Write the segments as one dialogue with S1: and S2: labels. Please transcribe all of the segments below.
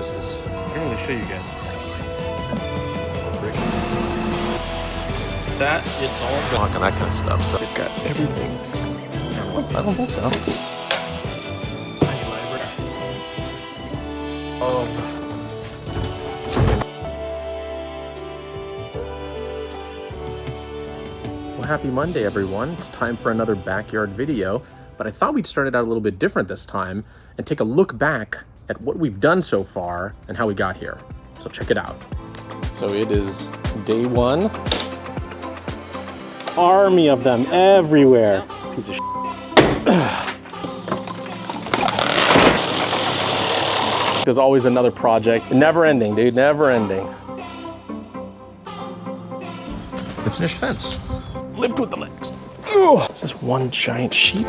S1: fences. I can't really show you guys. That, it's all block and that kind of stuff, so they've got everything. I don't think so. Well, happy Monday, everyone. It's time for another backyard video, but I thought we'd start it out a little bit different this time and take a look back at what we've done so far and how we got here. So check it out. So it is day one. Army of them everywhere. Piece of shit. There's always another project. Never ending, dude, never ending. The finished fence. Lift with the legs. Ugh. This is one giant sheep.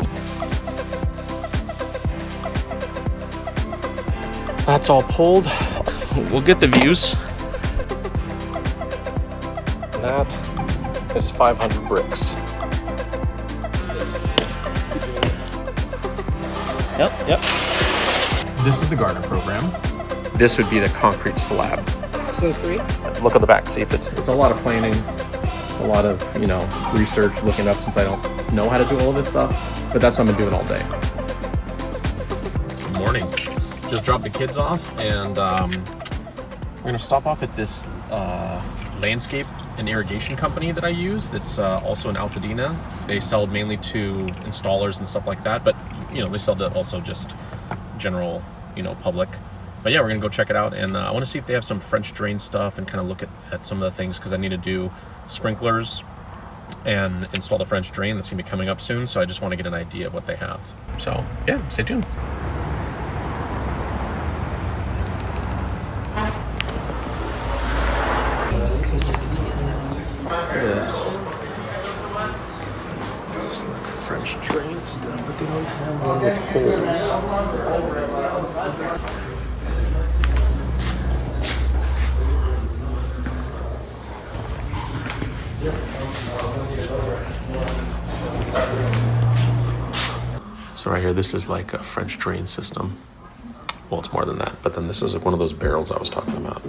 S1: That's all pulled. We'll get the views. That is 500 bricks. Yep. This is the garden program. This would be the concrete slab.
S2: So it's 3?
S1: Look at the back, see if it's a lot of planning. It's a lot of, research, looking it up since I don't know how to do all of this stuff, but that's what I'm doing all day. Good morning. Just dropped the kids off and we're gonna stop off at this landscape and irrigation company that I use. That's also in Altadena. They sell mainly to installers and stuff like that, but they sell to also just general, public. But yeah, we're gonna go check it out, and I want to see if they have some French drain stuff and kind of look at some of the things, because I need to do sprinklers and install the French drain. That's gonna be coming up soon, so I just want to get an idea of what they have. So yeah, stay tuned. This is like French drain stuff, but they don't have one with holes. So right here, this is like a French drain system. Well, it's more than that, but then this is one of those barrels I was talking about.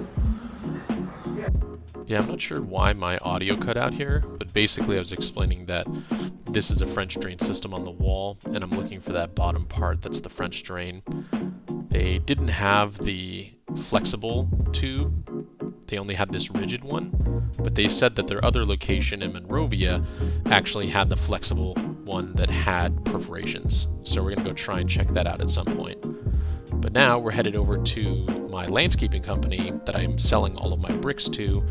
S1: Yeah, I'm not sure why my audio cut out here, but basically I was explaining that this is a French drain system on the wall, and I'm looking for that bottom part that's the French drain. They didn't have the flexible tube, they only had this rigid one, but they said that their other location in Monrovia actually had the flexible one that had perforations. So we're gonna go try and check that out at some point. But now we're headed over to my landscaping company that I'm selling all of my bricks to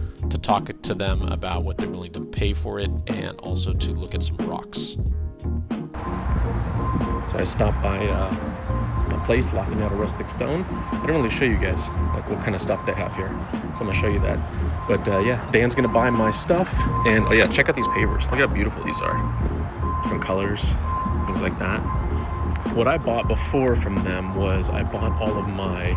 S1: talk to them about what they're willing to pay for it, and also to look at some rocks. So I stopped by a place locking out a rustic stone. I didn't really show you guys like what kind of stuff they have here, so I'm gonna show you that. But yeah, Dan's gonna buy my stuff, and oh yeah, check out these pavers. Look how beautiful these are. Different colors, things like that. What I bought before from them was I bought all of my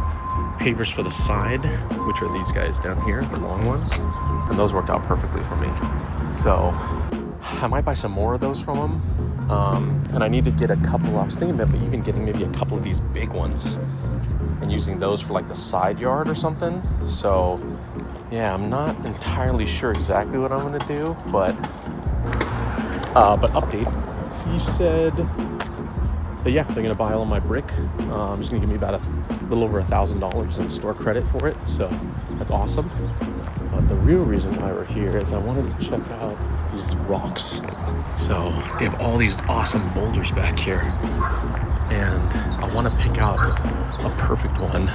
S1: pavers for the side, which are these guys down here, the long ones, and those worked out perfectly for me. So I might buy some more of those from them, and I need to get a couple. I was thinking about even getting maybe a couple of these big ones and using those for like the side yard or something. So yeah, I'm not entirely sure exactly what I'm gonna do, but update. He said that yeah, they're gonna buy all of my brick. He's gonna give me about a little over $1,000 in store credit for it, so that's awesome. But the real reason why we're here is I wanted to check out these rocks. So they have all these awesome boulders back here, and I want to pick out a perfect one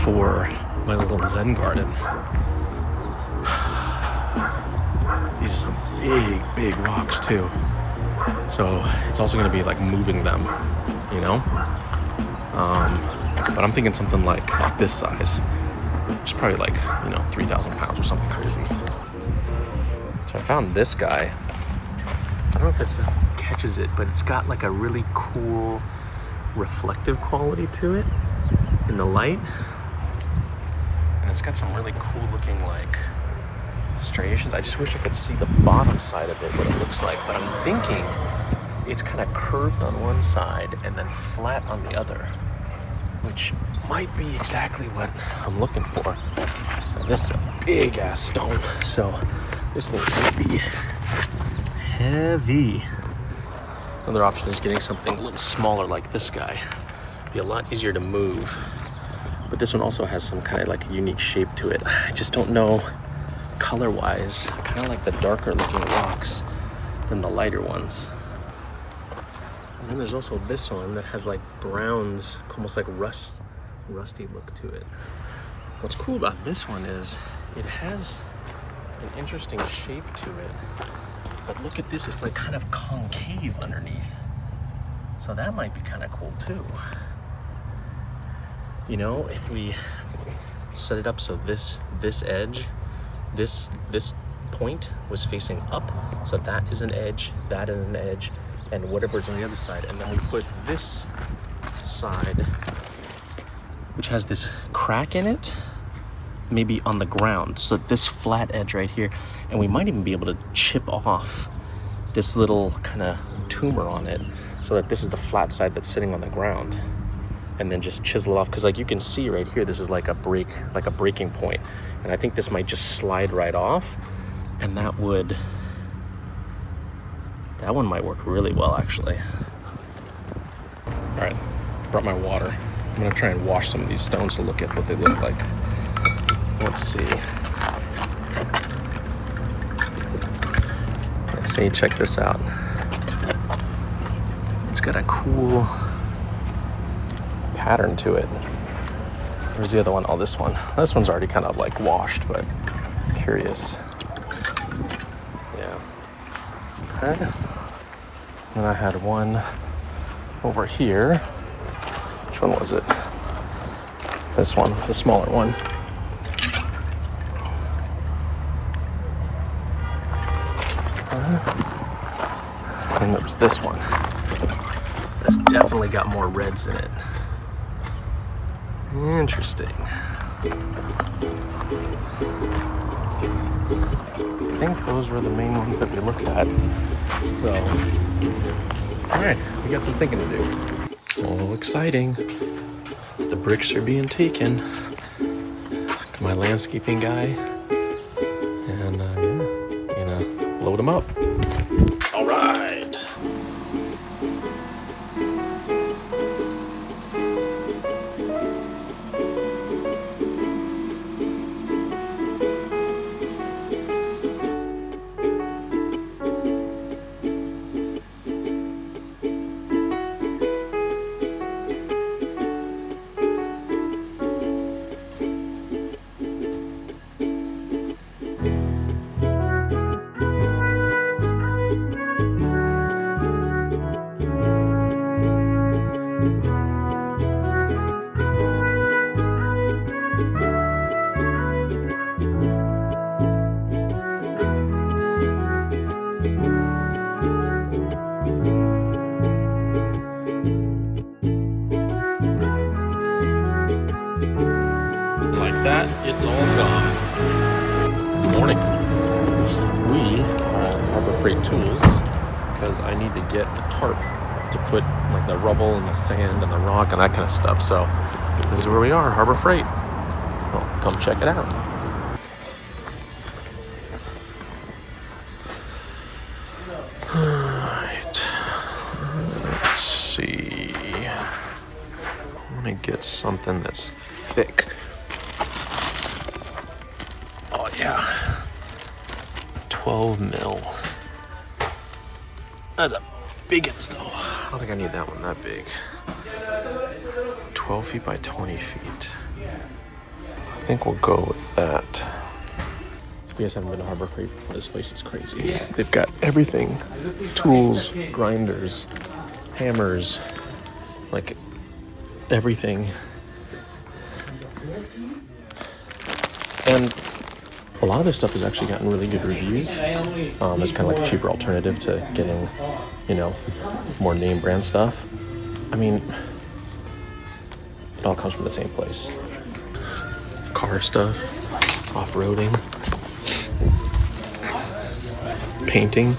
S1: for my little Zen garden. These are some big rocks too. So it's also going to be like moving them, but I'm thinking something like this size, which is probably like 3,000 pounds or something crazy. So I found this guy. I don't know if this catches it, but it's got like a really cool reflective quality to it in the light, and it's got some really cool looking like striations. I just wish I could see the bottom side of it, what it looks like, but I'm thinking it's kind of curved on one side and then flat on the other. which might be exactly what I'm looking for. Now, this is a big ass stone, so this thing's gonna be heavy. Another option is getting something a little smaller like this guy. Be a lot easier to move. But this one also has some kind of like a unique shape to it. I just don't know color-wise. I kind of like the darker looking rocks than the lighter ones. And then there's also this one that has like browns, almost like rusty look to it. What's cool about this one is it has an interesting shape to it. But look at this, it's like kind of concave underneath. So that might be kind of cool too. You know, if we set it up so this edge, this point was facing up, so that is an edge, that is an edge, and whatever's on the other side, and then we put this side, which has this crack in it, maybe on the ground, so this flat edge right here, and we might even be able to chip off this little kind of tumor on it, so that this is the flat side that's sitting on the ground. And then just chisel it off, because like you can see right here, this is like a breaking point, and I think this might just slide right off, and that one might work really well actually. All right, brought my water. I'm gonna try and wash some of these stones to look at what they look like. Let's see. Let's see, check this out. It's got a cool pattern to it. Where's the other one? Oh, this one. This one's already kind of like washed, but I'm curious. Yeah. Okay. And I had one over here. Which one was it? This one was the smaller one. And there was this one. That's definitely got more reds in it. Interesting. I think those were the main ones that we looked at. So, all right, we got some thinking to do. Oh, exciting. The bricks are being taken. My landscaping guy. And yeah, gonna load them up. All right. That it's all gone. Good morning. We are at Harbor Freight Tools because I need to get a tarp to put like the rubble and the sand and the rock and that kind of stuff. So this is where we are, Harbor Freight. Well, come check it out. Alright. Let's see. I'm gonna get something that's thick. Yeah, 12 mil. That's a big one though. I don't think I need that one that big. 12 feet by 20 feet. I think we'll go with that. If you guys haven't been to Harbor Freight, this place is crazy. They've got everything. Tools, grinders, hammers, like everything. And a lot of this stuff has actually gotten really good reviews. It's kind of like a cheaper alternative to getting, you know, more name brand stuff. I mean, it all comes from the same place. Car stuff, off-roading, painting.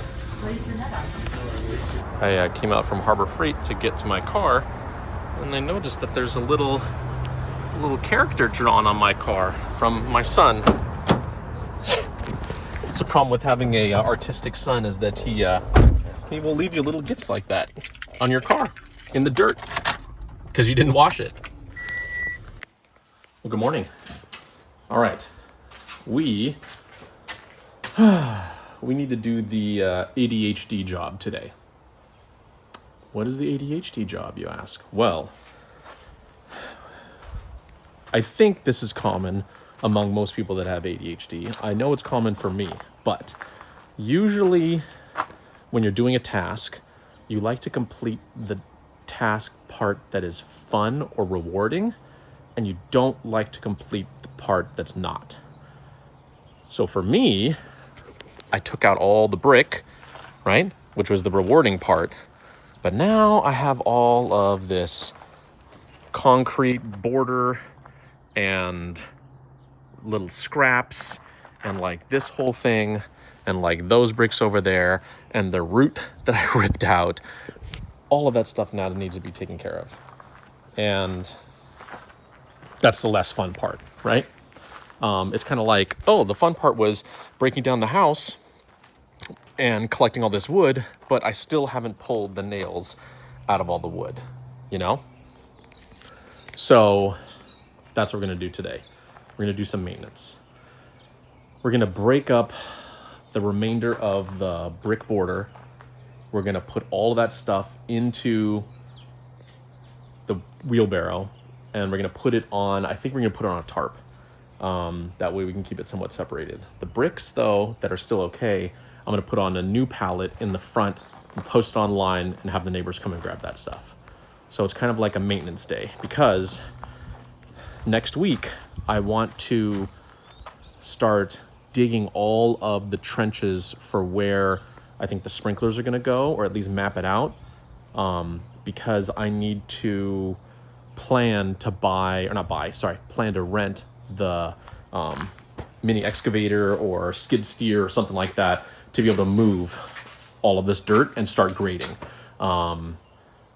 S1: I came out from Harbor Freight to get to my car, And I noticed that there's a little character drawn on my car from my son. It's a problem with having a artistic son is that he will leave you little gifts like that on your car in the dirt because you didn't wash it. Well, good morning. All right, we need to do the ADHD job today. What is the ADHD job, you ask? Well, I think this is common among most people that have ADHD. I know it's common for me, but usually when you're doing a task, you like to complete the task part that is fun or rewarding, and you don't like to complete the part that's not. So for me, I took out all the brick, right, which was the rewarding part, but now I have all of this concrete border and little scraps and like this whole thing and like those bricks over there and the root that I ripped out. All of that stuff now needs to be taken care of. And that's the less fun part, right? It's kind of like, oh, the fun part was breaking down the house and collecting all this wood, but I still haven't pulled the nails out of all the wood, you know? So that's what we're gonna do today. We're gonna do some maintenance. We're gonna break up the remainder of the brick border. We're gonna put all of that stuff into the wheelbarrow and we're gonna put it on, I think we're gonna put it on a tarp. That way we can keep it somewhat separated. The bricks though, that are still okay, I'm gonna put on a new pallet in the front and post it online and have the neighbors come and grab that stuff. So it's kind of like a maintenance day because next week I want to start digging all of the trenches for where I think the sprinklers are gonna go, or at least map it out, because I need to plan to rent the mini excavator or skid steer or something like that to be able to move all of this dirt and start grading.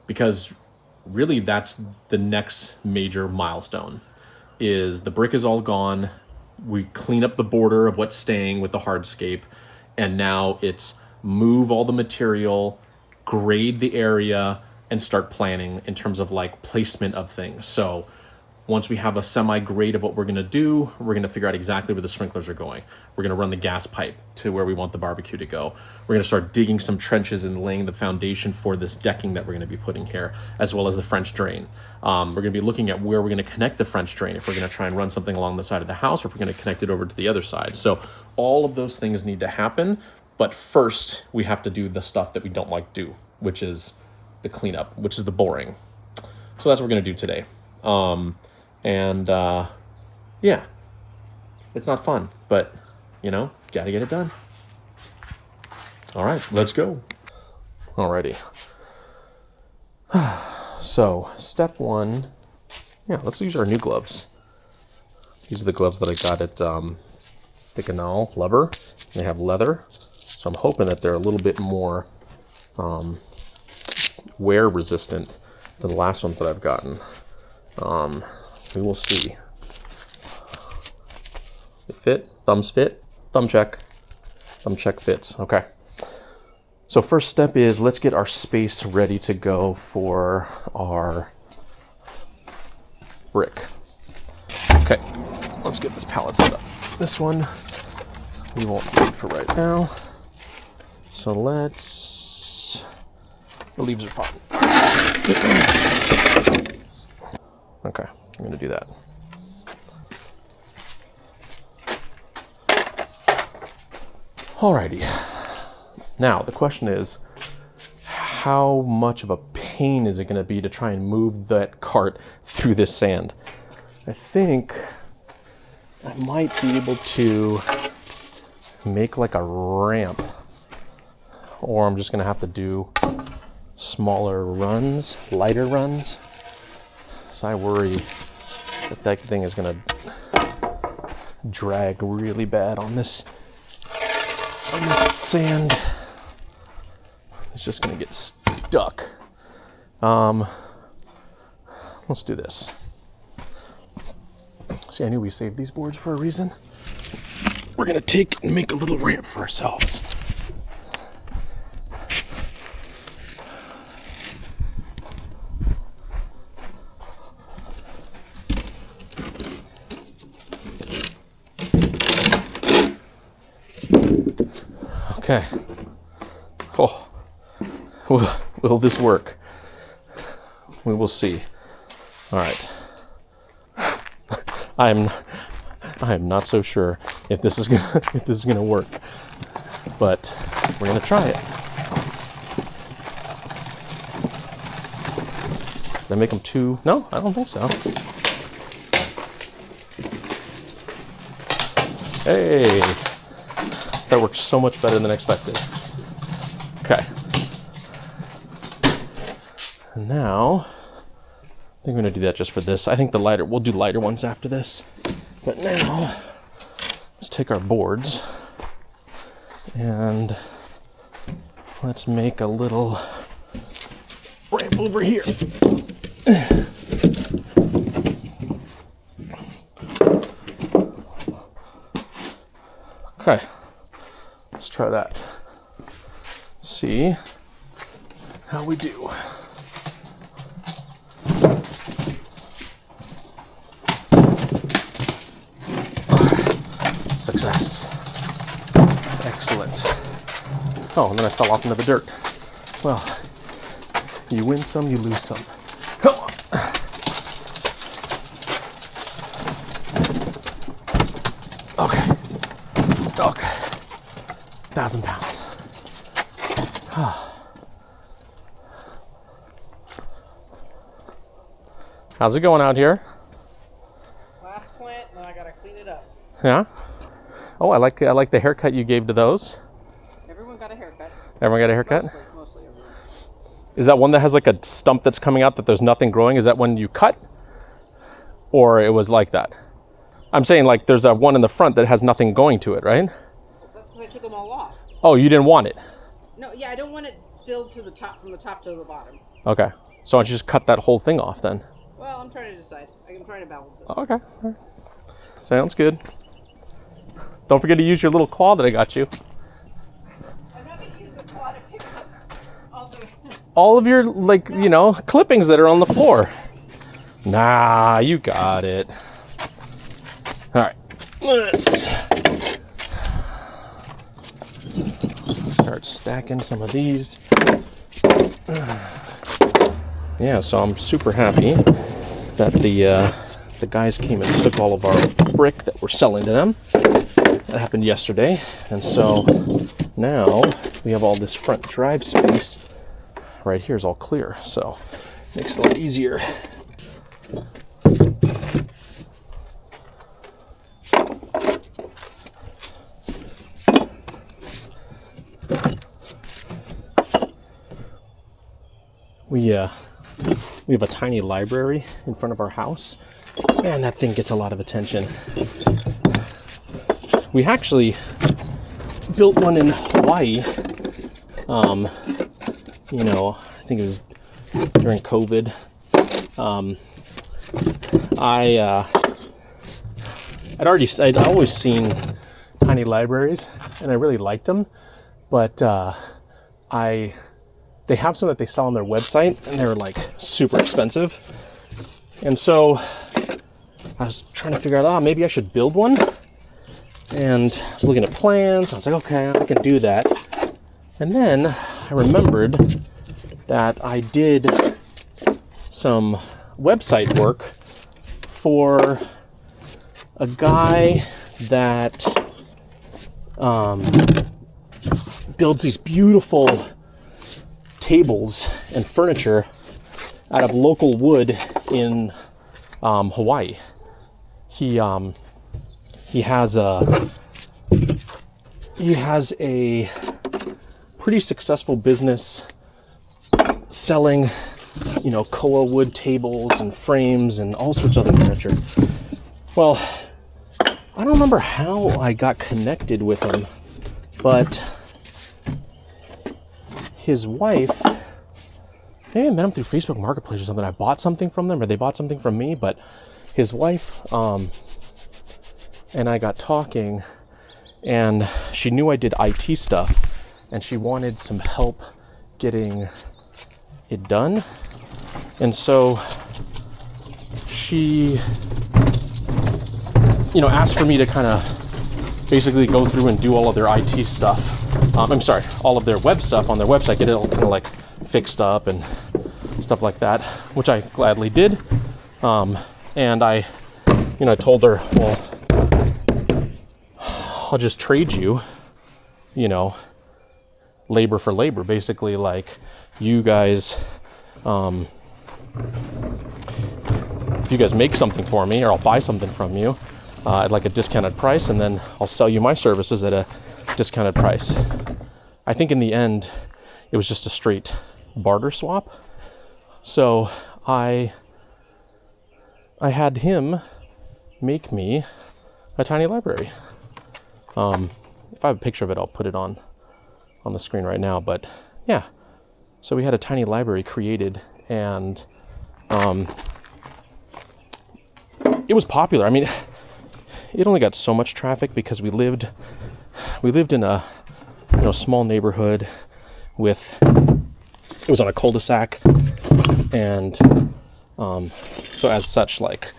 S1: Because really that's the next major milestone is the brick is all gone. We clean up the border of what's staying with the hardscape. And now it's move all the material, grade the area, and start planning in terms of like placement of things. So once we have a semi-grade of what we're gonna do, we're gonna figure out exactly where the sprinklers are going. We're gonna run the gas pipe to where we want the barbecue to go. We're gonna start digging some trenches and laying the foundation for this decking that we're gonna be putting here, as well as the French drain. We're gonna be looking at where we're gonna connect the French drain, if we're gonna try and run something along the side of the house, or if we're gonna connect it over to the other side. So all of those things need to happen, but first we have to do the stuff that we don't like to do, which is the cleanup, which is the boring. So that's what we're gonna do today. Yeah, it's not fun, but you know, gotta get it done. All right, let's go. Alrighty. So step one, let's use our new gloves. These are the gloves that I got at the Canal Lover. They have leather, so I'm hoping that they're a little bit more wear resistant than the last ones that I've gotten. We will see. They fit, thumbs fit, thumb check fits, okay. So first step is let's get our space ready to go for our brick. Okay, let's get this pallet set up. This one we won't need for right now. So the leaves are fine. Okay, I'm gonna do that. Alrighty. Now, the question is, how much of a pain is it gonna be to try and move that cart through this sand? I think I might be able to make like a ramp, or I'm just gonna have to do smaller runs, lighter runs. So I worry that thing is gonna drag really bad on this sand. It's just gonna get stuck. let's do this. See, I knew we saved these boards for a reason. We're gonna take and make a little ramp for ourselves. Okay. Oh, will this work? We will see. All right. I am not so sure if this is gonna work, but we're gonna try it. Did I make them too? No, I don't think so. Hey, that worked so much better than expected. Okay. And now, I think I'm gonna do that just for this. I think we'll do lighter ones after this. But now, let's take our boards and let's make a little ramp over here. Okay, let's try that. See how we do. Success. Excellent. Oh, and then I fell off into the dirt. Well, you win some, you lose some. Come on. Okay. 1,000 pounds. How's it going out here?
S2: Last plant, now I gotta clean it up.
S1: Yeah? Oh, I like the haircut you gave to those.
S2: Everyone got a haircut.
S1: Everyone got a haircut?
S2: Mostly everyone.
S1: Is that one that has like a stump that's coming out that there's nothing growing? Is that one you cut? Or it was like that? I'm saying like there's a one in the front that has nothing going to it, right?
S2: That's because I took them all off.
S1: Oh, you didn't want it?
S2: No, yeah, I don't want it filled to the top, from the top to the bottom.
S1: Okay. So why don't you just cut that whole thing off then?
S2: Well, I'm trying to decide. I'm trying to balance it.
S1: Okay. All right. Sounds good. Don't forget to use your little claw that I got you.
S2: I'm not going to use the claw to pick up
S1: all of your, like, you know, clippings that are on the floor. Nah, you got it. All right. Let's start stacking some of these. Yeah, so I'm super happy that the guys came and took all of our brick that we're selling to them. That happened yesterday, and so now we have all this front drive space. Right here is all clear, so makes it a lot easier. We have a tiny library in front of our house, and that thing gets a lot of attention. We actually built one in Hawaii. You know, I think it was during COVID. I'd always seen tiny libraries, and I really liked them, but they have some that they sell on their website, and they're like super expensive. And so I was trying to figure out, maybe I should build one. And I was looking at plans. I was like, okay, I can do that. And then I remembered that I did some website work for a guy that builds these beautiful tables and furniture out of local wood in Hawaii. He has a pretty successful business selling, you know, koa wood tables and frames and all sorts of other furniture. Well, I don't remember how I got connected with him, but his wife maybe I met him through Facebook Marketplace or something. I bought something from them, or they bought something from me, but his wife and I got talking, and she knew I did IT stuff, and she wanted some help getting it done. And so she, asked for me to kind of basically go through and do all of their IT stuff. All of their web stuff on their website, get it all kind of like fixed up and stuff like that, which I gladly did. And I told her, well, I'll just trade you, labor for labor, basically. Like, you guys, if you guys make something for me, or I'll buy something from you at like a discounted price, and then I'll sell you my services at a discounted price. I think in the end, it was just a straight barter swap. So I had him make me a tiny library. If I have a picture of it, I'll put it on the screen right now. But yeah, so we had a tiny library created, and it was popular. I mean, it only got so much traffic because we lived in a small neighborhood it was on a cul-de-sac, and so as such, like,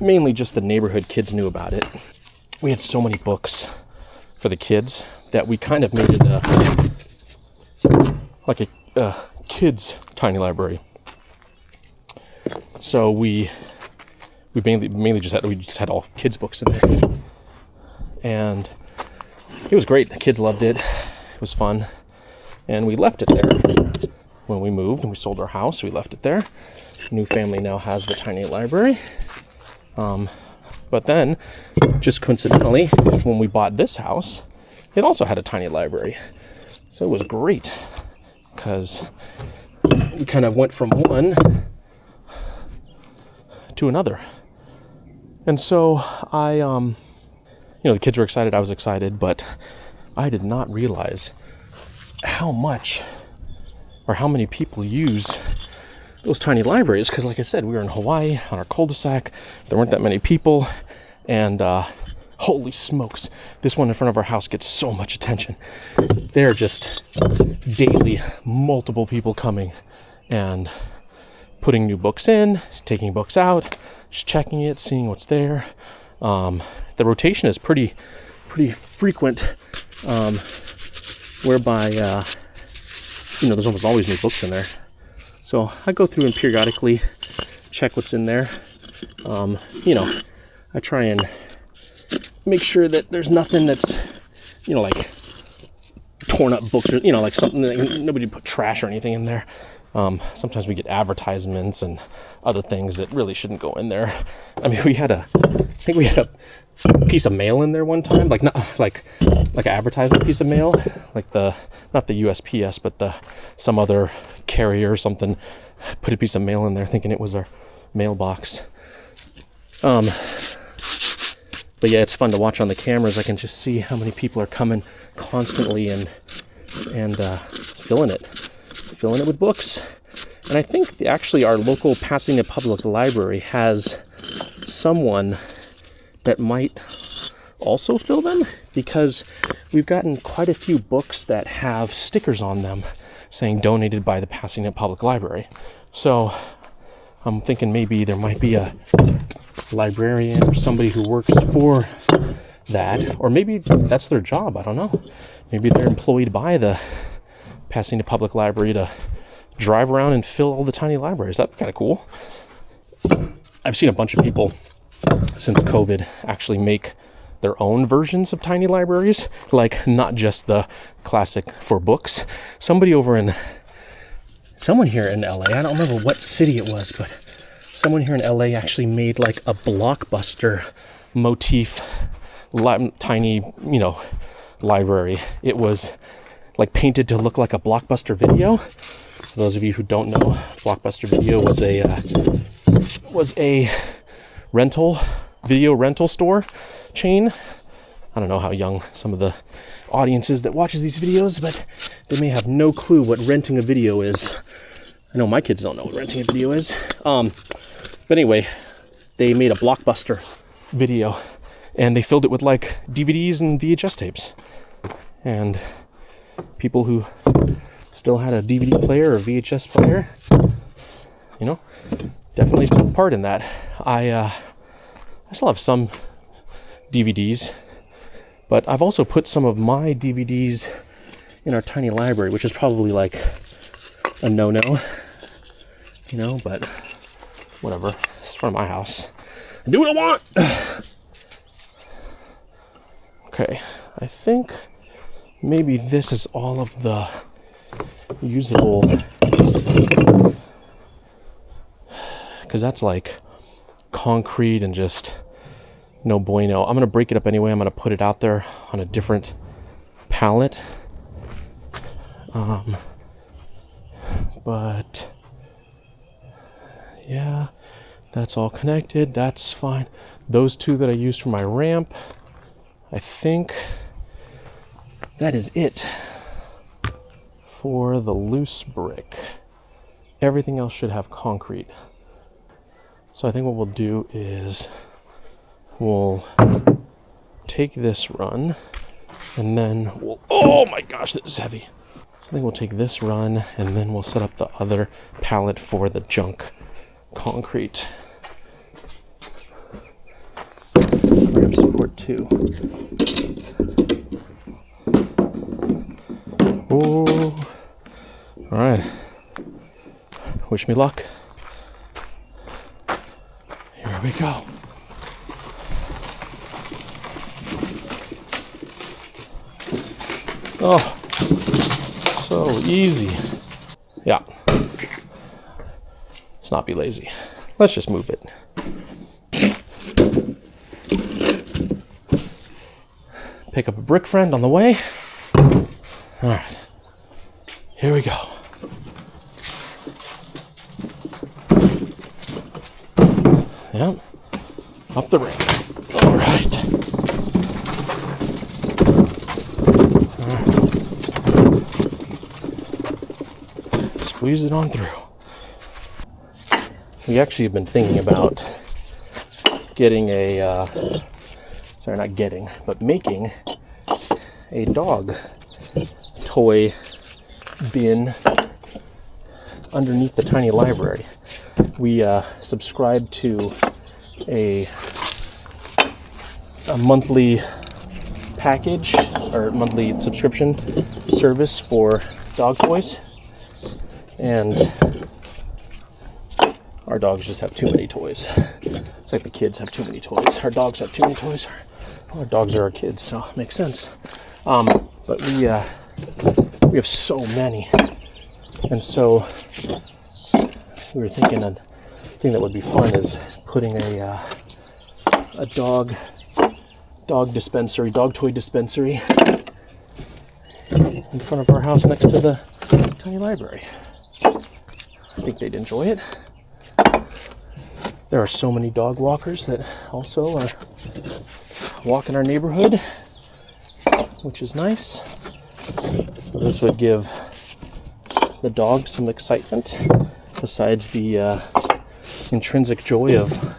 S1: mainly just the neighborhood kids knew about it. We had so many books for the kids that we kind of made it like a kids tiny library. So we mainly just had all kids books in there, and it was great. The kids loved it. It was fun, and we left it there when we moved and we sold our house. We left it there. New family now has the tiny library. But then, just coincidentally, when we bought this house, it also had a tiny library. So it was great, because we kind of went from one to another. And so I, the kids were excited, I was excited, but I did not realize how much or how many people use those tiny libraries, because like I said, we were in Hawaii on our cul-de-sac. There weren't that many people, and holy smokes, this one in front of our house gets so much attention. There are just daily multiple people coming and putting new books in, taking books out, just checking it, seeing what's there. The rotation is pretty frequent, whereby there's almost always new books in there. So I go through and periodically check what's in there. I try and make sure that there's nothing that's, like torn up books, or, like something that nobody put trash or anything in there. Sometimes we get advertisements and other things that really shouldn't go in there. I mean, I think we had a piece of mail in there one time, like not like an advertisement piece of mail, like not the USPS, but some other carrier or something put a piece of mail in there thinking it was our mailbox. But yeah, it's fun to watch on the cameras. I can just see how many people are coming constantly and filling it with books. And I think actually our local Pasadena Public Library has someone that might also fill them, because we've gotten quite a few books that have stickers on them saying donated by the Pasadena Public Library. So I'm thinking maybe there might be a librarian or somebody who works for that, or maybe that's their job. I don't know. Maybe they're employed by the Pasadena Public Library to drive around and fill all the tiny libraries. That'd be kind of cool. I've seen a bunch of people since COVID actually make their own versions of tiny libraries, like not just the classic for books. Someone here in LA, I don't remember what city it was, but someone here in LA actually made like a Blockbuster motif tiny, library. It was like painted to look like a Blockbuster Video. For those of you who don't know, Blockbuster Video was a video rental store chain. I don't know how young some of the audience is that watches these videos, but they may have no clue what renting a video is. I know my kids don't know what renting a video is. But anyway, they made a Blockbuster video and they filled it with like DVDs and VHS tapes. And people who still had a DVD player or VHS player, you know, definitely took part in that. I still have some DVDs, but I've also put some of my DVDs in our tiny library, which is probably like a no-no, you know, but whatever. It's front of my house. I do what I want. Okay, I think maybe this is all of the usable, because that's like concrete and just no bueno. I'm gonna break it up anyway. I'm gonna put it out there on a different pallet. But yeah, that's all connected. That's fine. Those two that I used for my ramp, I think that is it for the loose brick. Everything else should have concrete. So I think what we'll do is we'll take this run and then we'll, oh my gosh, this is heavy. So I think we'll take this run and then we'll set up the other pallet for the junk concrete. Ramp support 2. Oh, all right. Wish me luck. Here we go. Oh, so easy. Yeah. Let's not be lazy. Let's just move it. Pick up a brick friend on the way. All right. Here we go. Yep. Up the ramp. All right. Squeeze it on through. We actually have been thinking about getting a, making a dog toy bin underneath the tiny library. We subscribe to a monthly package or monthly subscription service for dog toys, and our dogs just have too many toys. It's like the kids have too many toys. Our dogs have too many toys. Our dogs are our kids, so it makes sense. But we have so many, and so we were thinking a thing that would be fun is putting a dog toy dispensary in front of our house next to the tiny library. I think they'd enjoy it. There are so many dog walkers that also are walking our neighborhood, which is nice. So this would give the dog some excitement besides the intrinsic joy of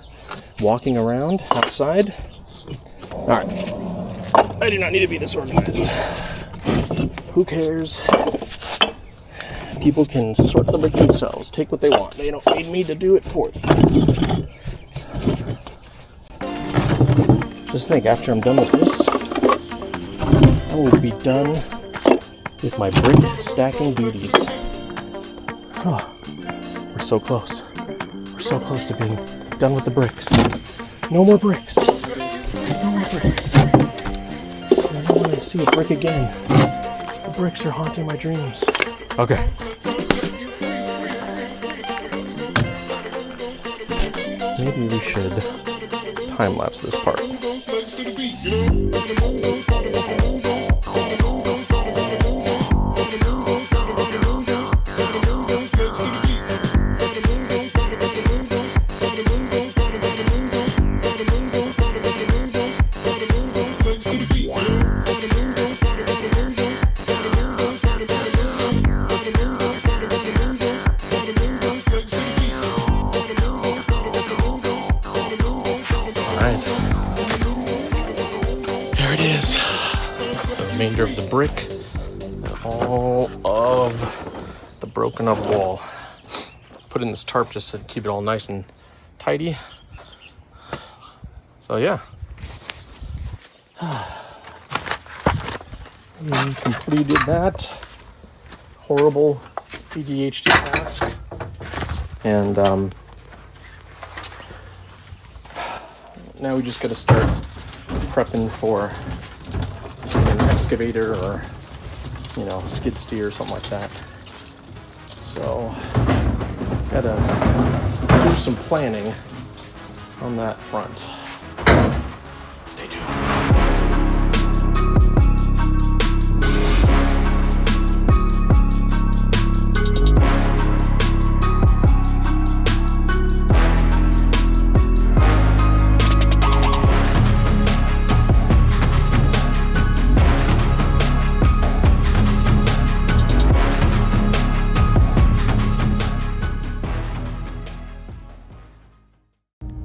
S1: walking around outside. All right, I do not need to be this organized. Who cares? People can sort them themselves, take what they want. They don't need me to do it for them. Just think, after I'm done with this, I will be done with my brick stacking duties. Oh, we're so close. We're so close to being done with the bricks. No more bricks. No more bricks. I don't want to see a brick again. The bricks are haunting my dreams. Okay. Maybe we should time-lapse this part. remainder of the brick and all of the broken up wall. Put in this tarp just to keep it all nice and tidy. So yeah. We completed that horrible ADHD task. And now we just got to start prepping for an excavator or, you know, skid steer or something like that. So, gotta do some planning on that front. Stay tuned.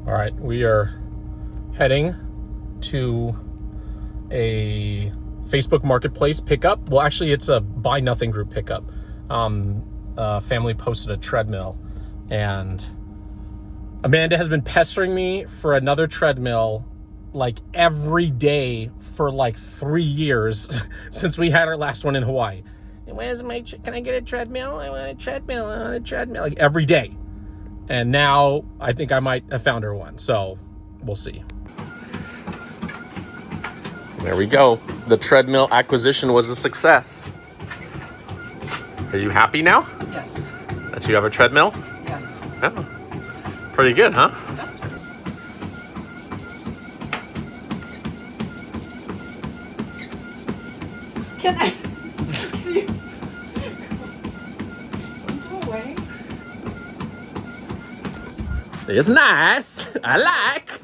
S1: All right, we are heading to a Facebook Marketplace pickup. Well, actually, it's a Buy Nothing group pickup. A family posted a treadmill, and Amanda has been pestering me for another treadmill like every day for like 3 years since we had our last one in Hawaii. Where's my, can I get a treadmill? I want a treadmill, I want a treadmill, like every day. And now I think I might have found her one. So we'll see. There we go. The treadmill acquisition was a success. Are you happy now?
S2: Yes.
S1: That you have a treadmill?
S2: Yes.
S1: Oh, pretty good, huh?
S2: That's right. Can I? Can you? Don't go away.
S1: It's nice. I like.